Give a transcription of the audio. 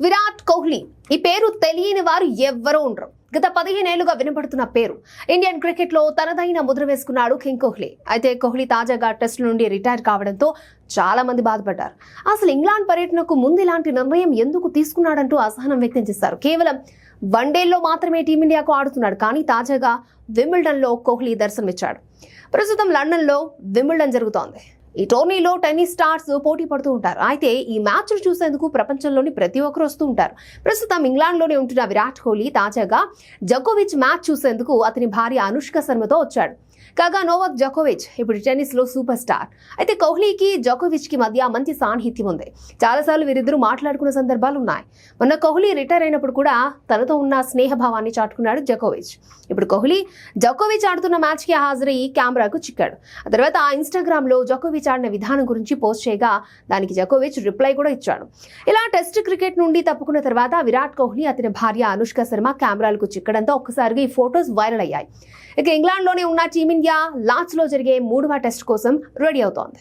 విరాట్ కోహ్లీ ఈ పేరు తెలియని వారు ఎవ్వరూ ఉండరు. గత 15 ఏళ్లుగా వినపడుతున్న పేరు. ఇండియన్ క్రికెట్ లో తనదైన ముద్ర వేసుకున్నాడు కింగ్ కోహ్లీ. అయితే కోహ్లీ తాజాగా టెస్టుల నుండి రిటైర్ కావడంతో చాలా మంది బాధపడ్డారు. అసలు ఇంగ్లాండ్ పర్యటనకు ముందు ఇలాంటి నిర్ణయం ఎందుకు తీసుకున్నాడంటూ అసహనం వ్యక్తం చేశారు. కేవలం వన్డేల్లో మాత్రమే టీమిండియాకు ఆడుతున్నాడు, కానీ తాజాగా వింబిల్డన్ లో కోహ్లీ దర్శనమిచ్చాడు. ప్రస్తుతం లండన్ లో వింబిల్డన్ జరుగుతోంది. ఈ టోర్నీలో టెన్నిస్ స్టార్స్ పోటీ పడుతూ ఉంటారు. అయితే ఈ మ్యాచ్ చూసేందుకు ప్రపంచంలోని ప్రతి ఒక్కరు వస్తూ ఉంటారు. ప్రస్తుతం ఇంగ్లాండ్లోనే ఉంటున్న విరాట్ కోహ్లీ తాజాగా జకోవిచ్ మ్యాచ్ చూసేందుకు అతని భార్య అనుష్క శర్మతో వచ్చాడు. కాగా నోవాక్ జకోవిచ్ ఇప్పుడు టెన్నిస్ లో సూపర్ స్టార్. అయితే కోహ్లీకి జకోవిచ్ కి మధ్య మంచి సాన్నిహిత్యం ఉంది. చాలాసార్లు వీరిద్దరూ మాట్లాడుకున్న సందర్భాలు ఉన్నాయి. మొన్న కోహ్లీ రిటైర్ అయినప్పుడు కూడా తనతో ఉన్న స్నేహభావాన్ని చాటుకున్నాడు జకోవిచ్. ఇప్పుడు కోహ్లీ జకోవిచ్ ఆడుతున్న మ్యాచ్ కి హాజరయ్యి కెమెరాకు చిక్కాడు. ఆ తర్వాత ఇన్స్టాగ్రామ్ లో జకోవిచ్ ఆడిన విధానం గురించి పోస్ట్ చేయగా దానికి జకోవిచ్ రిప్లై కూడా ఇచ్చాడు. ఇలా టెస్ట్ క్రికెట్ నుండి తప్పుకున్న తర్వాత విరాట్ కోహ్లీ అతని భార్య అనుష్క శర్మ కెమెరాలకు చిక్కడంతో ఒక్కసారిగా ఈ ఫొటోస్ వైరల్ అయ్యాయి. ఇక ఇంగ్లాండ్ లోనే ఉన్న టీమిండియా లార్డ్స్ లో జరిగే 3వ టెస్ట్ కోసం రెడీ అవుతోంది.